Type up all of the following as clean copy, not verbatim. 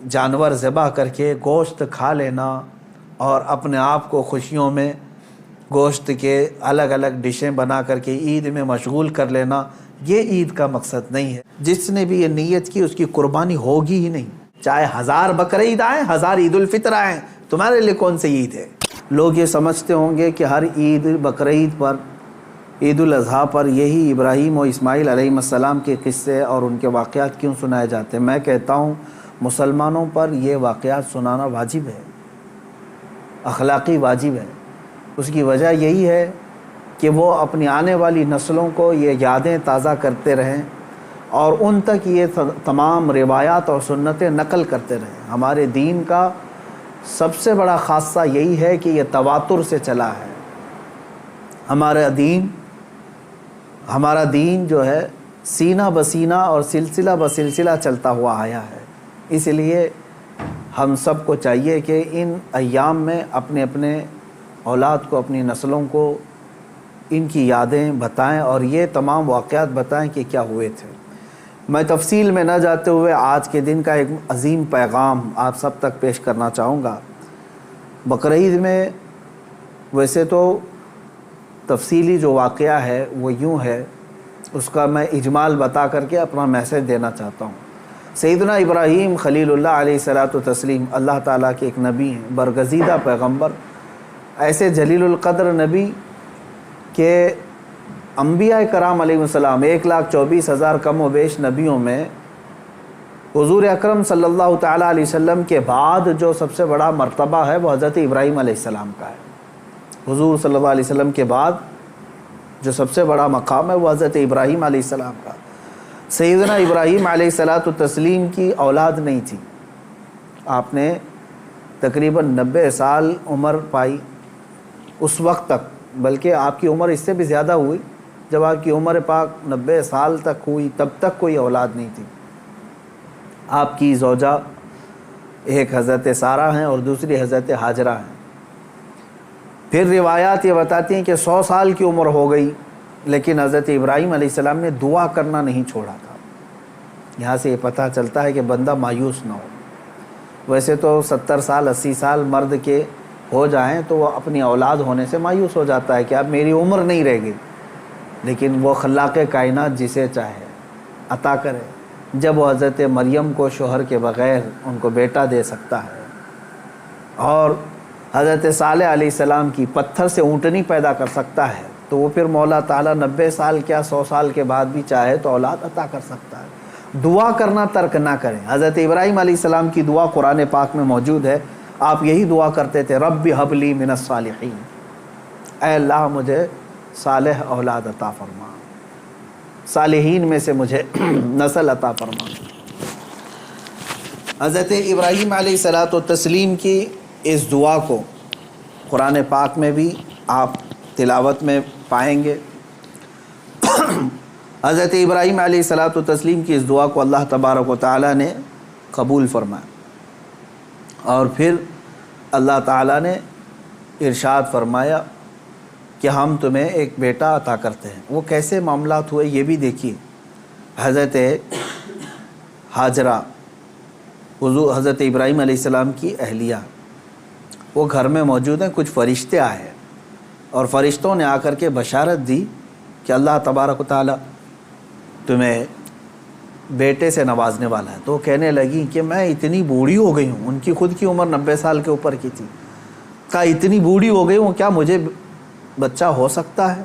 جانور ذبح کر کے گوشت کھا لینا اور اپنے آپ کو خوشیوں میں گوشت کے الگ الگ ڈشیں بنا کر کے عید میں مشغول کر لینا، یہ عید کا مقصد نہیں ہے۔ جس نے بھی یہ نیت کی اس کی قربانی ہوگی ہی نہیں، چاہے 1000 بقرعید آئیں، 1000 عید الفطر آئیں، تمہارے لیے کون سی عید ہے؟ لوگ یہ سمجھتے ہوں گے کہ ہر عید بقرعید پر، عید الاضحیٰ پر یہی ابراہیم و اسماعیل علیہ السلام کے قصے اور ان کے واقعات کیوں سنائے جاتے ہیں؟ میں کہتا ہوں مسلمانوں پر یہ واقعات سنانا واجب ہے، اخلاقی واجب ہے۔ اس کی وجہ یہی ہے کہ وہ اپنی آنے والی نسلوں کو یہ یادیں تازہ کرتے رہیں اور ان تک یہ تمام روایات اور سنتیں نقل کرتے رہیں۔ ہمارے دین کا سب سے بڑا خاصہ یہی ہے کہ یہ تواتر سے چلا ہے۔ ہمارا دین جو ہے سینہ بسینہ اور سلسلہ بسلسلہ چلتا ہوا آیا ہے۔ اس لیے ہم سب کو چاہیے کہ ان ایام میں اپنے اپنے اولاد کو، اپنی نسلوں کو ان کی یادیں بتائیں اور یہ تمام واقعات بتائیں کہ کیا ہوئے تھے۔ میں تفصیل میں نہ جاتے ہوئے آج کے دن کا ایک عظیم پیغام آپ سب تک پیش کرنا چاہوں گا۔ بقرعید میں ویسے تو تفصیلی جو واقعہ ہے وہ یوں ہے، اس کا میں اجمال بتا کر کے اپنا میسج دینا چاہتا ہوں۔ سیدنا ابراہیم خلیل اللہ علیہ الصلوۃ والتسلیم اللہ تعالیٰ کے ایک نبی ہیں، برگزیدہ پیغمبر، ایسے جلیل القدر نبی کہ انبیاء کرام علیہ السلام 1,24,000 کم و بیش نبیوں میں حضور اکرم صلی اللہ تعالیٰ علیہ وسلم کے بعد جو سب سے بڑا مرتبہ ہے وہ حضرت ابراہیم علیہ السلام کا ہے۔ حضور صلی اللہ علیہ وسلم کے بعد جو سب سے بڑا مقام ہے وہ حضرت ابراہیم علیہ السلام کا۔ سیدنا ابراہیم علیہ الصلوۃ والتسلیم کی اولاد نہیں تھی، آپ نے تقریباً 90 سال عمر پائی اس وقت تک، بلکہ آپ کی عمر اس سے بھی زیادہ ہوئی۔ جب آپ کی عمر پاک 90 سال تک ہوئی تب تک کوئی اولاد نہیں تھی۔ آپ کی زوجہ ایک حضرت سارہ ہیں اور دوسری حضرت ہاجرہ ہیں۔ پھر روایات یہ بتاتی ہیں کہ 100 سال کی عمر ہو گئی لیکن حضرت ابراہیم علیہ السلام نے دعا کرنا نہیں چھوڑا تھا۔ یہاں سے یہ پتہ چلتا ہے کہ بندہ مایوس نہ ہو۔ ویسے تو 70 سال 80 سال مرد کے ہو جائیں تو وہ اپنی اولاد ہونے سے مایوس ہو جاتا ہے کہ اب میری عمر نہیں رہ گئی، لیکن وہ خلاق کائنات جسے چاہے عطا کرے۔ جب وہ حضرت مریم کو شوہر کے بغیر ان کو بیٹا دے سکتا ہے اور حضرت صالح علیہ السلام کی پتھر سے اونٹنی پیدا کر سکتا ہے، تو وہ پھر مولا تعالیٰ 90 سال کیا 100 سال کے بعد بھی چاہے تو اولاد عطا کر سکتا ہے۔ دعا کرنا ترک نہ کریں۔ حضرت ابراہیم علیہ السلام کی دعا قرآن پاک میں موجود ہے۔ آپ یہی دعا کرتے تھے، رب ہب لی من الصالحین، اے اللہ مجھے صالح اولاد عطا فرما، صالحین میں سے مجھے نسل عطا فرما۔ حضرت ابراہیم علیہ الصلوۃ والتسلیم کی اس دعا کو قرآن پاک میں بھی آپ تلاوت میں پائیں گے۔ حضرت ابراہیم علیہ الصلوۃ والتسلیم کی اس دعا کو اللہ تبارک و تعالیٰ نے قبول فرمایا اور پھر اللہ تعالیٰ نے ارشاد فرمایا کہ ہم تمہیں ایک بیٹا عطا کرتے ہیں۔ وہ کیسے معاملات ہوئے یہ بھی دیکھیے۔ حضرت ہاجرہ حضرت ابراہیم علیہ السلام کی اہلیہ، وہ گھر میں موجود ہیں، کچھ فرشتے آئے اور فرشتوں نے آ کر کے بشارت دی کہ اللہ تبارک و تعالیٰ تمہیں بیٹے سے نوازنے والا ہے۔ تو وہ کہنے لگی کہ میں اتنی بوڑھی ہو گئی ہوں، ان کی خود کی عمر 90 سال کے اوپر کی تھی، کہا اتنی بوڑھی ہو گئی ہوں، کیا مجھے بچہ ہو سکتا ہے؟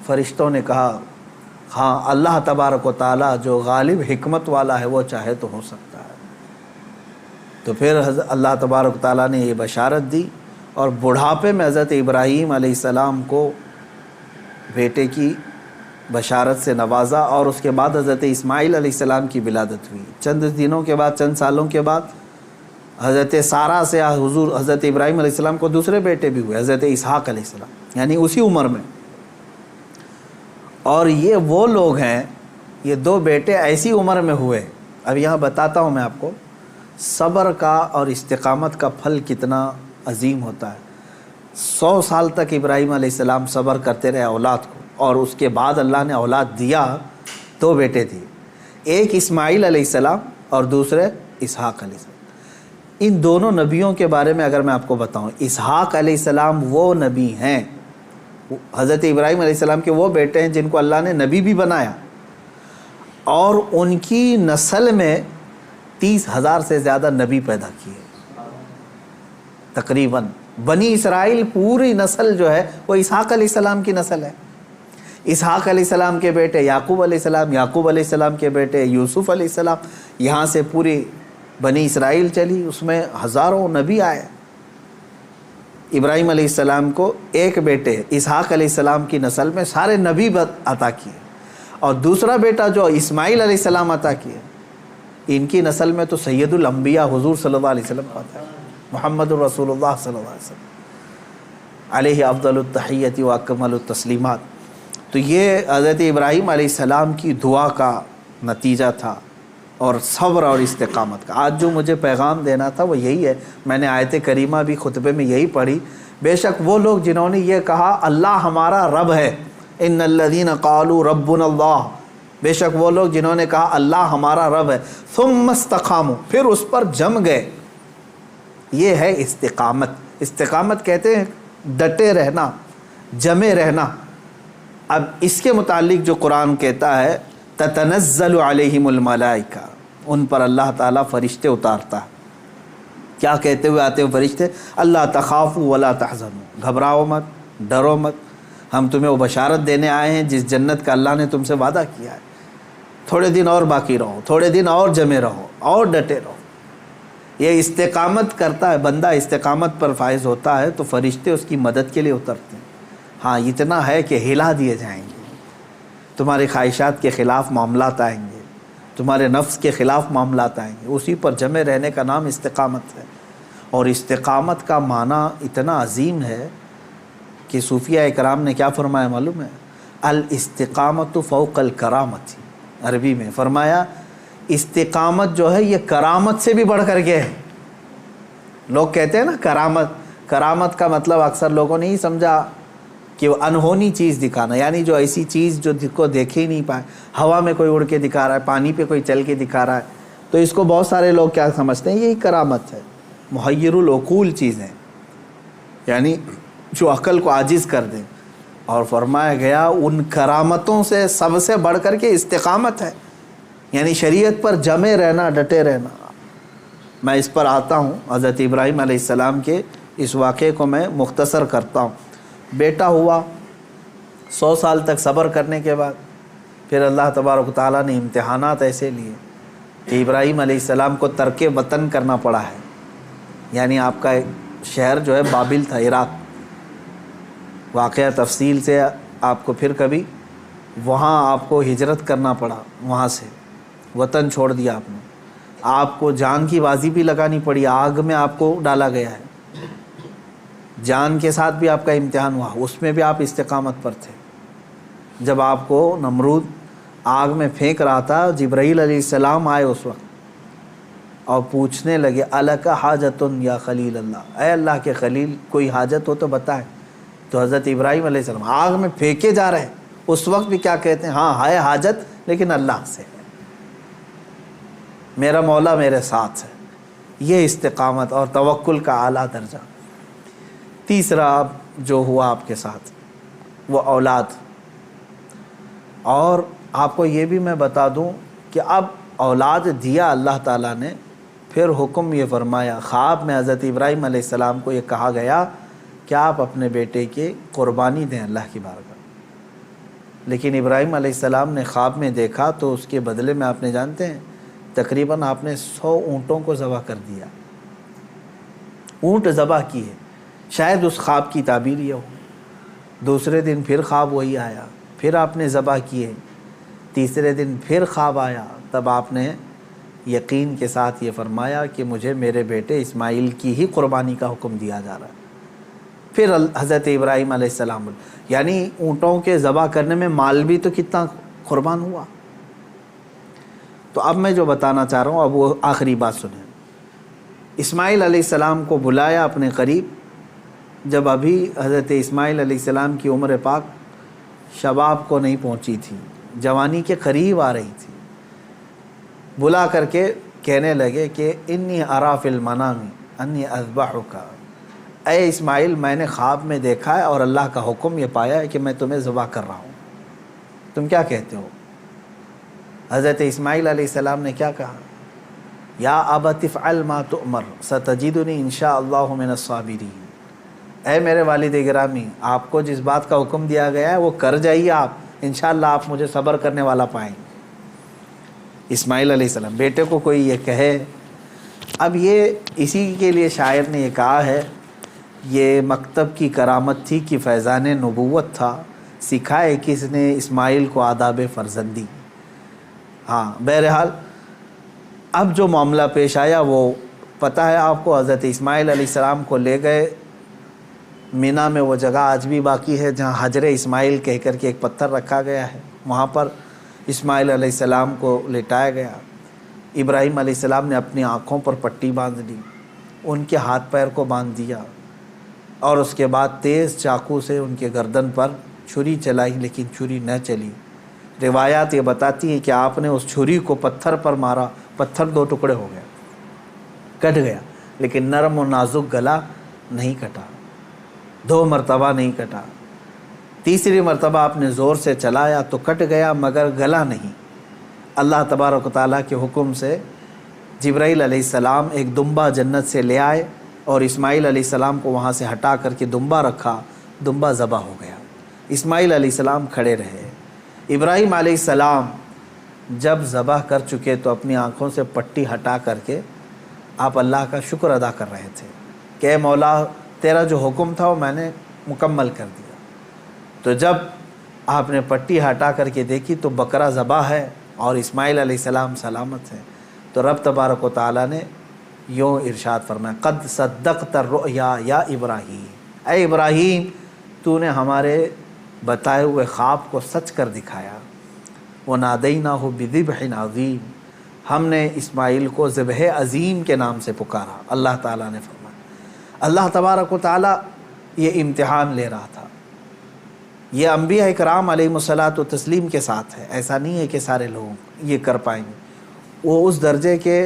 فرشتوں نے کہا ہاں، اللہ تبارک و تعالیٰ جو غالب حکمت والا ہے وہ چاہے تو ہو سکتا ہے۔ تو پھر اللہ تبارک و تعالیٰ نے یہ بشارت دی اور بڑھاپے میں حضرت ابراہیم علیہ السلام کو بیٹے کی بشارت سے نوازا اور اس کے بعد حضرت اسماعیل علیہ السلام کی ولادت ہوئی۔ چند دنوں کے بعد، چند سالوں کے بعد حضرت سارہ سے حضرت ابراہیم علیہ السلام کو دوسرے بیٹے بھی ہوئے، حضرت اسحاق علیہ السلام، یعنی اسی عمر میں۔ اور یہ وہ لوگ ہیں، یہ 2 بیٹے ایسی عمر میں ہوئے۔ اب یہاں بتاتا ہوں میں آپ کو صبر کا اور استقامت کا پھل کتنا عظیم ہوتا ہے۔ 100 سال تک ابراہیم علیہ السلام صبر کرتے رہے اولاد کو، اور اس کے بعد اللہ نے اولاد دیا، 2 بیٹے دیے، ایک اسماعیل علیہ السلام اور دوسرے اسحاق علیہ السلام۔ ان دونوں نبیوں کے بارے میں اگر میں آپ کو بتاؤں، اسحاق علیہ السلام وہ نبی ہیں، حضرت ابراہیم علیہ السلام کے وہ بیٹے ہیں جن کو اللہ نے نبی بھی بنایا، اور ان کی نسل میں 30,000 سے زیادہ نبی پیدا کیے تقریباً۔ بنی اسرائیل پوری نسل جو ہے وہ اسحاق علیہ السلام کی نسل ہے۔ اسحاق علیہ السلام کے بیٹے یعقوب علیہ السلام، یعقوب علیہ السلام کے بیٹے یوسف علیہ السلام، یہاں سے پوری بنی اسرائیل چلی، اس میں ہزاروں نبی آئے۔ ابراہیم علیہ السلام کو ایک بیٹے اسحاق علیہ السلام کی نسل میں سارے نبی عطا کیے، اور دوسرا بیٹا جو اسماعیل علیہ السلام عطا کیے، ان کی نسل میں تو سید الانبیاء حضور صلی اللہ علیہ وسلم آتا ہے، محمد الرسول اللہ صلی اللہ علیہ وسلم علیہ افضل التحیت و اکمل التسلیمات۔ تو یہ حضرت ابراہیم علیہ السلام کی دعا کا نتیجہ تھا، اور صبر اور استقامت کا۔ آج جو مجھے پیغام دینا تھا وہ یہی ہے، میں نے آیت کریمہ بھی خطبے میں یہی پڑھی۔ بے شک وہ لوگ جنہوں نے یہ کہا اللہ ہمارا رب ہے، ان الذین قالوا ربنا اللہ، بے شک وہ لوگ جنہوں نے کہا اللہ ہمارا رب ہے، ثم استقاموا، پھر اس پر جم گئے، یہ ہے استقامت۔ استقامت کہتے ہیں ڈٹے رہنا، جمے رہنا۔ اب اس کے متعلق جو قرآن کہتا ہے تتنزل علیہم الملائکہ، ان پر اللہ تعالیٰ فرشتے اتارتا ہے۔ کیا کہتے ہوئے آتے ہیں فرشتے؟ اللہ تخافوا ولا تحزنوا، گھبراؤ مت، ڈرو مت، ہم تمہیں وہ بشارت دینے آئے ہیں جس جنت کا اللہ نے تم سے وعدہ کیا ہے۔ تھوڑے دن اور باقی رہو، تھوڑے دن اور جمے رہو، اور ڈٹے رہو۔ یہ استقامت کرتا ہے بندہ، استقامت پر فائز ہوتا ہے تو فرشتے اس کی مدد کے لیے اترتے ہیں۔ ہاں اتنا ہے کہ ہلا دیے جائیں گے، تمہاری خواہشات کے خلاف معاملات آئیں گے، تمہارے نفس کے خلاف معاملات آئیں گے، اسی پر جمے رہنے کا نام استقامت ہے۔ اور استقامت کا معنی اتنا عظیم ہے کہ صوفیہ اکرام نے کیا فرمایا معلوم ہے؟ الاستقامت فوق الکرامت، عربی میں فرمایا استقامت جو ہے یہ کرامت سے بھی بڑھ کر کے ہے۔ لوگ کہتے ہیں نا کرامت، کرامت کا مطلب اکثر لوگوں نے ہی سمجھا کہ وہ انہونی چیز دکھانا، یعنی جو ایسی چیز جو کو دیکھے ہی نہیں پائے، ہوا میں کوئی اڑ کے دکھا رہا ہے، پانی پہ کوئی چل کے دکھا رہا ہے، تو اس کو بہت سارے لوگ کیا سمجھتے ہیں؟ یہی کرامت ہے۔ محیر العقول چیزیں، یعنی جو عقل کو عاجز کر دیں۔ اور فرمایا گیا ان کرامتوں سے سب سے بڑھ کر کے استقامت ہے، یعنی شریعت پر جمے رہنا، ڈٹے رہنا۔ میں اس پر آتا ہوں، حضرت ابراہیم علیہ السلام کے اس واقعے کو میں مختصر کرتا ہوں۔ بیٹا ہوا، 100 سال تک صبر کرنے کے بعد پھر اللہ تبارک و تعالیٰ نے امتحانات ایسے لیے کہ ابراہیم علیہ السلام کو ترک وطن کرنا پڑا ہے، یعنی آپ کا ایک شہر جو ہے بابل تھا، عراق۔ واقعہ تفصیل سے آپ کو پھر کبھی، وہاں آپ کو ہجرت کرنا پڑا، وہاں سے وطن چھوڑ دیا آپ نے، آپ کو جان کی بازی بھی لگانی پڑی، آگ میں آپ کو ڈالا گیا ہے، جان کے ساتھ بھی آپ کا امتحان ہوا، اس میں بھی آپ استقامت پر تھے۔ جب آپ کو نمرود آگ میں پھینک رہا تھا، جبرائیل علیہ السلام آئے اس وقت اور پوچھنے لگے الک حاجتن یا خلیل اللہ، اے اللہ کے خلیل کوئی حاجت ہو تو بتائیں۔ تو حضرت ابراہیم علیہ السلام آگ میں پھینکے جا رہے ہیں، اس وقت بھی کیا کہتے ہیں؟ ہاں ہے حاجت لیکن اللہ سے ہے، میرا مولا میرے ساتھ ہے۔ یہ استقامت اور توکل کا اعلیٰ درجہ۔ تیسرا جو ہوا آپ کے ساتھ وہ اولاد۔ اور آپ کو یہ بھی میں بتا دوں کہ اب اولاد دیا اللہ تعالیٰ نے، پھر حکم یہ فرمایا، خواب میں حضرت ابراہیم علیہ السلام کو یہ کہا گیا کہ آپ اپنے بیٹے کی قربانی دیں اللہ کی بارگاہ۔ لیکن ابراہیم علیہ السلام نے خواب میں دیکھا تو اس کے بدلے میں آپ نے جانتے ہیں تقریباً آپ نے 100 اونٹوں کو ذبح کر دیا، اونٹ ذبح کیے۔ شاید اس خواب کی تعبیر یہ ہو۔ دوسرے دن پھر خواب وہی آیا، پھر آپ نے ذبح کیے۔ تیسرے دن پھر خواب آیا، تب آپ نے یقین کے ساتھ یہ فرمایا کہ مجھے میرے بیٹے اسماعیل کی ہی قربانی کا حکم دیا جا رہا ہے۔ پھر حضرت ابراہیم علیہ السلام، یعنی اونٹوں کے ذبح کرنے میں مال بھی تو کتنا قربان ہوا۔ تو اب میں جو بتانا چاہ رہا ہوں اب وہ آخری بات سنیں۔ اسماعیل علیہ السلام کو بلایا اپنے قریب، جب ابھی حضرت اسماعیل علیہ السلام کی عمر پاک شباب کو نہیں پہنچی تھی، جوانی کے قریب آ رہی تھی۔ بلا کر کے کہنے لگے کہ انی ارا فی المنام انی اذبحک، اے اسماعیل میں نے خواب میں دیکھا ہے اور اللہ کا حکم یہ پایا ہے کہ میں تمہیں ذبح کر رہا ہوں، تم کیا کہتے ہو؟ حضرت اسماعیل علیہ السلام نے کیا کہا؟ یا ابت افعل ما تؤمر ستجدنی انشاء اللہ من الصابرین، اے میرے والد گرامی آپ کو جس بات کا حکم دیا گیا ہے وہ کر جائیے، آپ انشاءاللہ آپ مجھے صبر کرنے والا پائیں گے۔ اسماعیل علیہ السلام بیٹے کو کوئی یہ کہے، اب یہ اسی کے لیے شاعر نے یہ کہا ہے، یہ مکتب کی کرامت تھی کہ فیضان نبوت تھا، سکھائے کس نے اسماعیل کو آداب فرزندی۔ ہاں بہرحال اب جو معاملہ پیش آیا وہ پتہ ہے آپ کو، حضرت اسماعیل علیہ السلام کو لے گئے مینا میں، وہ جگہ آج بھی باقی ہے جہاں حجر اسماعیل کہہ کر کے ایک پتھر رکھا گیا ہے، وہاں پر اسماعیل علیہ السلام کو لٹایا گیا۔ ابراہیم علیہ السلام نے اپنی آنکھوں پر پٹی باندھ دی، ان کے ہاتھ پیر کو باندھ دیا، اور اس کے بعد تیز چاقو سے ان کے گردن پر چھری چلائی، لیکن چھری نہ چلی۔ روایات یہ بتاتی ہیں کہ آپ نے اس چھری کو پتھر پر مارا، پتھر دو ٹکڑے ہو گیا، کٹ گیا، لیکن نرم و نازک گلا نہیں کٹا، 2 مرتبہ نہیں کٹا۔ تیسری مرتبہ آپ نے زور سے چلایا تو کٹ گیا مگر گلا نہیں۔ اللہ تبارک و تعالیٰ کے حکم سے جبرائیل علیہ السلام ایک دمبا جنت سے لے آئے اور اسماعیل علیہ السلام کو وہاں سے ہٹا کر کے دمبا رکھا، دمبا ذبح ہو گیا۔ اسماعیل علیہ السلام کھڑے رہے۔ ابراہیم علیہ السلام جب ذبح کر چکے تو اپنی آنکھوں سے پٹی ہٹا کر کے آپ اللہ کا شکر ادا کر رہے تھے کہ اے مولا تیرا جو حکم تھا وہ میں نے مکمل کر دیا۔ تو جب آپ نے پٹی ہٹا کر کے دیکھی تو بکرا ذبح ہے اور اسماعیل علیہ السلام سلامت ہے، تو رب تبارک و تعالیٰ نے یوں ارشاد فرمایا، قد صدقت الرؤیا یا ابراہیم، اے ابراہیم تو نے ہمارے بتائے ہوئے خواب کو سچ کر دکھایا۔ وَنَادَيْنَاهُ بِذِبْحٍ عَظِيمٍ، ہم نے اسماعیل کو ذبح عظیم کے نام سے پکارا۔ اللہ تعالیٰ نے فرمایا، اللہ تبارک و تعالیٰ یہ امتحان لے رہا تھا۔ یہ انبیاء اکرام علیہم الصلاۃ والتسلیم کے ساتھ ہے، ایسا نہیں ہے کہ سارے لوگ یہ کر پائیں گے۔ وہ اس درجے کے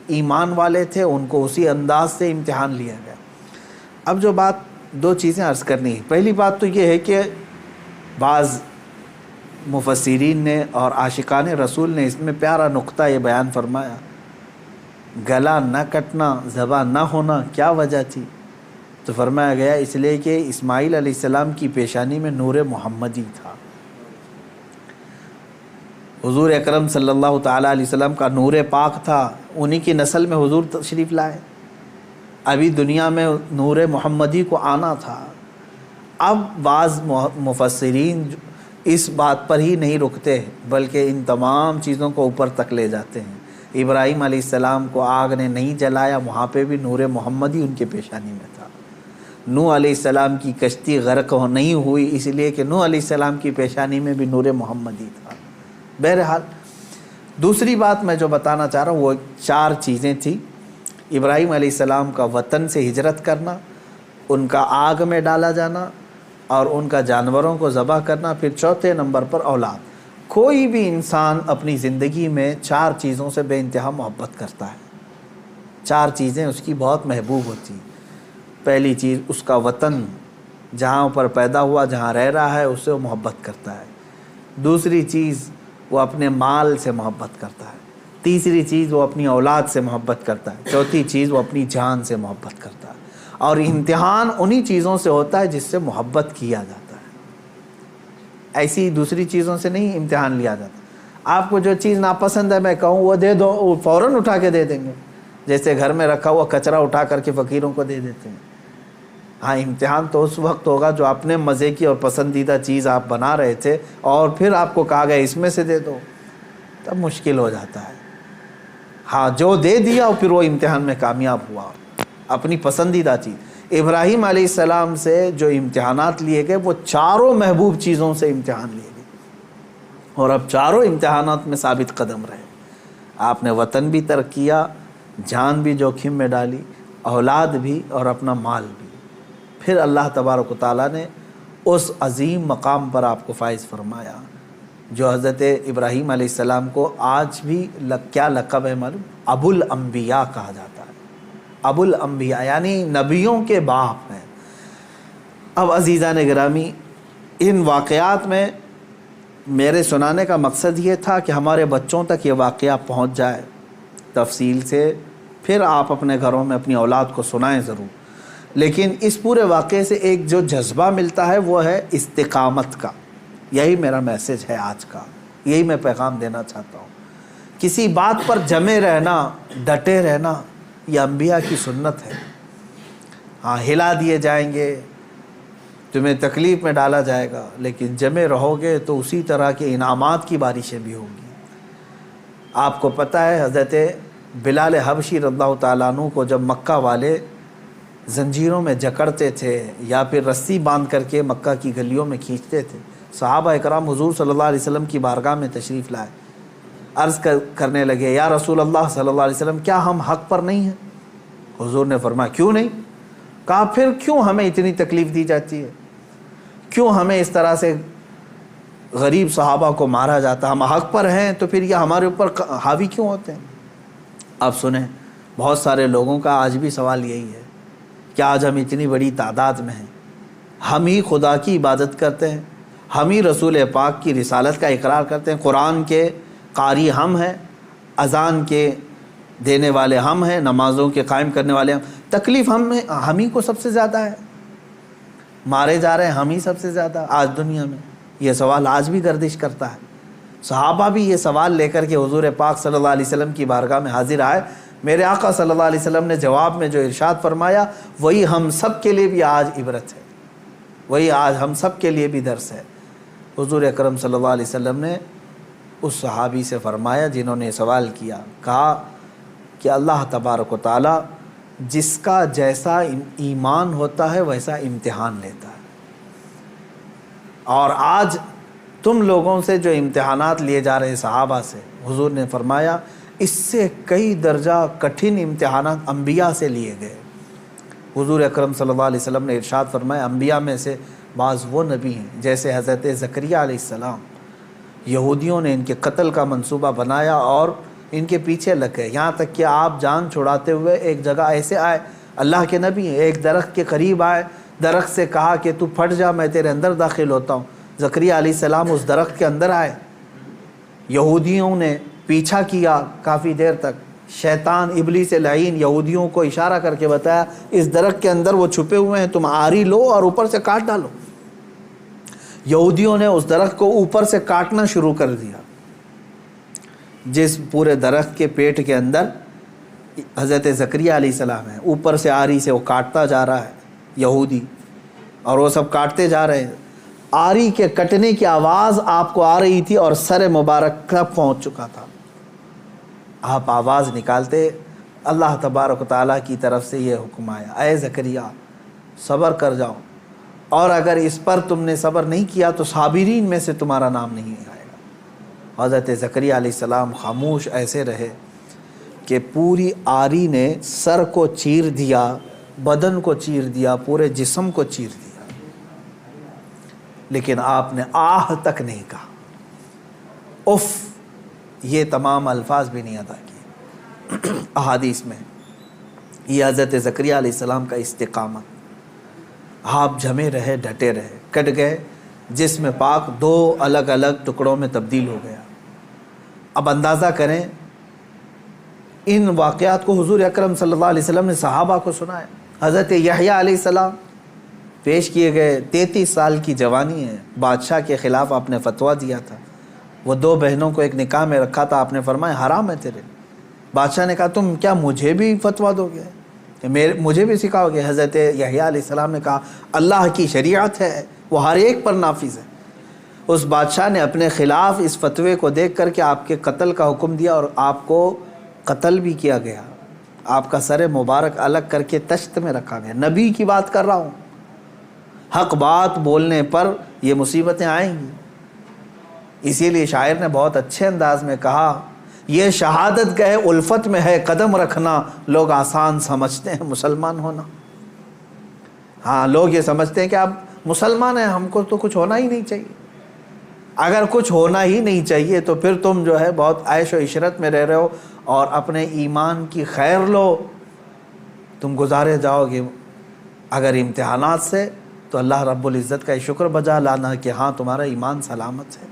ایمان والے تھے، ان کو اسی انداز سے امتحان لیا گیا۔ اب جو بات 2 چیزیں عرض کرنی ہے، پہلی بات تو یہ ہے کہ بعض مفسرین نے اور عاشقان رسول نے اس میں پیارا نقطہ یہ بیان فرمایا، گلا نہ کٹنا، ذبح نہ ہونا کیا وجہ تھی؟ تو فرمایا گیا اس لیے کہ اسماعیل علیہ السلام کی پیشانی میں نور محمدی تھا۔ حضور اکرم صلی اللہ تعالیٰ علیہ وسلم کا نور پاک تھا، انہی کی نسل میں حضور تشریف لائے، ابھی دنیا میں نور محمدی کو آنا تھا۔ اب بعض مفسرین اس بات پر ہی نہیں رکتے بلکہ ان تمام چیزوں کو اوپر تک لے جاتے ہیں۔ ابراہیم علیہ السلام کو آگ نے نہیں جلایا، وہاں پہ بھی نور محمدی ان کے پیشانی میں تھا۔ نوح علیہ السلام کی کشتی غرق نہیں ہوئی اس لیے کہ نوح علیہ السلام کی پیشانی میں بھی نور محمدی تھا۔ بہرحال دوسری بات میں جو بتانا چاہ رہا ہوں وہ 4 چیزیں تھیں۔ ابراہیم علیہ السلام کا وطن سے ہجرت کرنا، ان کا آگ میں ڈالا جانا، اور ان کا جانوروں کو ذبح کرنا، پھر چوتھے نمبر پر اولاد۔ کوئی بھی انسان اپنی زندگی میں 4 چیزوں سے بے انتہا محبت کرتا ہے، 4 چیزیں اس کی بہت محبوب ہوتی ہیں۔ پہلی چیز اس کا وطن، جہاں پر پیدا ہوا، جہاں رہ رہا ہے، اس سے وہ محبت کرتا ہے۔ دوسری چیز وہ اپنے مال سے محبت کرتا ہے۔ تیسری چیز وہ اپنی اولاد سے محبت کرتا ہے۔ چوتھی چیز وہ اپنی جان سے محبت کرتا ہے۔ اور امتحان انہی چیزوں سے ہوتا ہے جس سے محبت کیا جاتا ہے، ایسی دوسری چیزوں سے نہیں امتحان لیا جاتا۔ آپ کو جو چیز ناپسند ہے میں کہوں وہ دے دو، وہ فوراً اٹھا کے دے دیں گے، جیسے گھر میں رکھا ہوا کچرا اٹھا کر کے فقیروں کو دے دیتے ہیں۔ ہاں امتحان تو اس وقت ہوگا جو اپنے مزے کی اور پسندیدہ چیز آپ بنا رہے تھے اور پھر آپ کو کہا گیا اس میں سے دے دو، تب مشکل ہو جاتا ہے۔ ہاں جو دے دیا اور پھر وہ امتحان میں کامیاب ہوا، اپنی پسندیدہ چیز۔ ابراہیم علیہ السلام سے جو امتحانات لیے گئے وہ 4 محبوب چیزوں سے امتحان لیے گئے، اور اب 4 امتحانات میں ثابت قدم رہے۔ آپ نے وطن بھی ترک کیا، جان بھی جوخم میں ڈالی، اولاد بھی اور اپنا مال بھی۔ پھر اللہ تبارک و تعالیٰ نے اس عظیم مقام پر آپ کو فائز فرمایا جو حضرت ابراہیم علیہ السلام کو آج بھی کیا لقب ہے معلوم؟ ابو الانبیاء کہا جاتا ہے۔ ابو الانبیاء یعنی نبیوں کے باپ ہیں۔ اب عزیزان گرامی، ان واقعات میں میرے سنانے کا مقصد یہ تھا کہ ہمارے بچوں تک یہ واقعہ پہنچ جائے تفصیل سے، پھر آپ اپنے گھروں میں اپنی اولاد کو سنائیں ضرور۔ لیکن اس پورے واقعے سے ایک جو جذبہ ملتا ہے وہ ہے استقامت کا۔ یہی میرا میسج ہے آج کا، یہی میں پیغام دینا چاہتا ہوں۔ کسی بات پر جمے رہنا، ڈٹے رہنا، یہ انبیاء کی سنت ہے۔ ہاں، ہلا دیے جائیں گے، تمہیں تکلیف میں ڈالا جائے گا، لیکن جمے رہو گے تو اسی طرح کے انعامات کی بارشیں بھی ہوں گی۔ آپ کو پتہ ہے حضرت بلال حبشی رضی اللہ تعالیٰ عنہ کو جب مکہ والے زنجیروں میں جکڑتے تھے یا پھر رسی باندھ کر کے مکہ کی گلیوں میں کھینچتے تھے، صحابہ اکرام حضور صلی اللہ علیہ وسلم کی بارگاہ میں تشریف لائے، عرض کرنے لگے یا رسول اللہ صلی اللہ علیہ وسلم، کیا ہم حق پر نہیں ہیں؟ حضور نے فرمایا کیوں نہیں؟ کہا پھر کیوں ہمیں اتنی تکلیف دی جاتی ہے؟ کیوں ہمیں اس طرح سے غریب صحابہ کو مارا جاتا؟ ہم حق پر ہیں تو پھر یہ ہمارے اوپر حاوی کیوں ہوتے ہیں؟ اب سنیں، بہت سارے لوگوں کا آج بھی سوال یہی ہے کہ آج ہم اتنی بڑی تعداد میں ہیں، ہم ہی خدا کی عبادت کرتے ہیں، ہم ہی رسول پاک کی رسالت کا اقرار کرتے ہیں، قرآن کے قاری ہم ہیں، اذان کے دینے والے ہم ہیں، نمازوں کے قائم کرنے والے ہم، تکلیف ہم ہی کو سب سے زیادہ ہے، مارے جا رہے ہیں ہم ہی سب سے زیادہ آج دنیا میں۔ یہ سوال آج بھی گردش کرتا ہے۔ صحابہ بھی یہ سوال لے کر کے حضور پاک صلی اللہ علیہ وسلم کی بارگاہ میں حاضر آئے۔ میرے آقا صلی اللہ علیہ وسلم نے جواب میں جو ارشاد فرمایا وہی ہم سب کے لیے بھی آج عبرت ہے، وہی آج ہم سب کے لیے بھی درس ہے۔ حضور اکرم صلی اللہ علیہ وسلم نے اس صحابی سے فرمایا جنہوں نے سوال کیا، کہا کہ اللہ تبارک و تعالی جس کا جیسا ایمان ہوتا ہے ویسا امتحان لیتا ہے، اور آج تم لوگوں سے جو امتحانات لیے جا رہے صحابہ سے، حضور نے فرمایا اس سے کئی درجہ کٹھن امتحانات انبیاء سے لیے گئے۔ حضور اکرم صلی اللہ علیہ وسلم نے ارشاد فرمایا انبیاء میں سے بعض وہ نبی ہیں جیسے حضرت زکریہ علیہ السلام، یہودیوں نے ان کے قتل کا منصوبہ بنایا اور ان کے پیچھے لگ گئے، یہاں تک کہ آپ جان چھڑاتے ہوئے ایک جگہ ایسے آئے، اللہ کے نبی ہیں، ایک درخت کے قریب آئے، درخت سے کہا کہ تو پھٹ جا میں تیرے اندر داخل ہوتا ہوں۔ زکریہ علیہ السلام اس درخت کے اندر آئے، یہودیوں نے پیچھا کیا کافی دیر تک، شیطان ابلیس لعین یہودیوں کو اشارہ کر کے بتایا اس درخت کے اندر وہ چھپے ہوئے ہیں، تم آری لو اور اوپر سے کاٹ ڈالو۔ یہودیوں نے اس درخت کو اوپر سے کاٹنا شروع کر دیا، جس پورے درخت کے پیٹ کے اندر حضرت زکریہ علیہ السلام ہے، اوپر سے آری سے وہ کاٹتا جا رہا ہے یہودی، اور وہ سب کاٹتے جا رہے ہیں۔ آری کے کٹنے کی آواز آپ کو آ رہی تھی اور سر مبارک کا پہنچ چکا تھا۔ آپ آواز نکالتے، اللہ تبارک و تعالیٰ کی طرف سے یہ حکم آیا اے زکریہ صبر کر جاؤ، اور اگر اس پر تم نے صبر نہیں کیا تو صابرین میں سے تمہارا نام نہیں آئے گا۔ حضرت زکریہ علیہ السلام خاموش ایسے رہے کہ پوری آری نے سر کو چیر دیا، بدن کو چیر دیا، پورے جسم کو چیر دیا، لیکن آپ نے آہ تک نہیں کہا، اف یہ تمام الفاظ بھی نہیں ادا کیے۔ احادیث میں یہ حضرت زکریہ علیہ السلام کا استقامت، آپ جمے رہے، ڈٹے رہے، کٹ گئے، جسم پاک دو الگ الگ ٹکڑوں میں تبدیل ہو گیا۔ اب اندازہ کریں ان واقعات کو حضور اکرم صلی اللہ علیہ وسلم نے صحابہ کو سنایا۔ حضرت یحییٰ علیہ السلام پیش کیے گئے، 33 سال کی جوانی ہے، بادشاہ کے خلاف آپ نے فتویٰ دیا تھا، وہ دو بہنوں کو ایک نکاح میں رکھا تھا، آپ نے فرمایا حرام ہے تیرے۔ بادشاہ نے کہا تم کیا مجھے بھی فتویٰ دو گے، مجھے بھی سکھاؤ گے؟ حضرت یحییٰ علیہ السلام نے کہا اللہ کی شریعت ہے، وہ ہر ایک پر نافذ ہے۔ اس بادشاہ نے اپنے خلاف اس فتوے کو دیکھ کر کے آپ کے قتل کا حکم دیا، اور آپ کو قتل بھی کیا گیا، آپ کا سر مبارک الگ کر کے تشت میں رکھا گیا۔ نبی کی بات کر رہا ہوں، حق بات بولنے پر یہ مصیبتیں آئیں گی۔ اسی لیے شاعر نے بہت اچھے انداز میں کہا یہ شہادت گئے الفت میں ہے قدم رکھنا، لوگ آسان سمجھتے ہیں مسلمان ہونا۔ ہاں، لوگ یہ سمجھتے ہیں کہ آپ مسلمان ہیں، ہم کو تو کچھ ہونا ہی نہیں چاہیے۔ اگر کچھ ہونا ہی نہیں چاہیے تو پھر تم جو ہے بہت عیش و عشرت میں رہ رہے ہو، اور اپنے ایمان کی خیر لو، تم گزارے جاؤ گے اگر امتحانات سے تو اللہ رب العزت کا شکر بجا لانا کہ ہاں تمہارا ایمان سلامت ہے،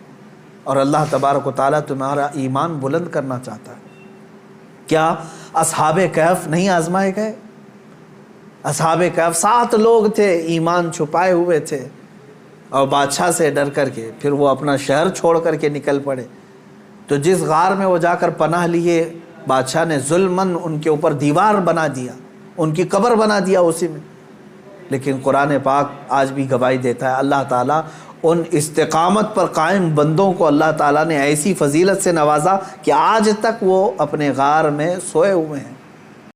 اور اللہ تبارک و تعالیٰ تمہارا ایمان بلند کرنا چاہتا ہے۔ کیا اصحاب کہف نہیں آزمائے گئے؟ اصحاب کہف 7 لوگ تھے، ایمان چھپائے ہوئے تھے، اور بادشاہ سے ڈر کر کے پھر وہ اپنا شہر چھوڑ کر کے نکل پڑے۔ تو جس غار میں وہ جا کر پناہ لیے، بادشاہ نے ظلماً ان کے اوپر دیوار بنا دیا، ان کی قبر بنا دیا اسی میں۔ لیکن قرآن پاک آج بھی گواہی دیتا ہے، اللہ تعالیٰ ان استقامت پر قائم بندوں کو اللہ تعالیٰ نے ایسی فضیلت سے نوازا کہ آج تک وہ اپنے غار میں سوئے ہوئے ہیں۔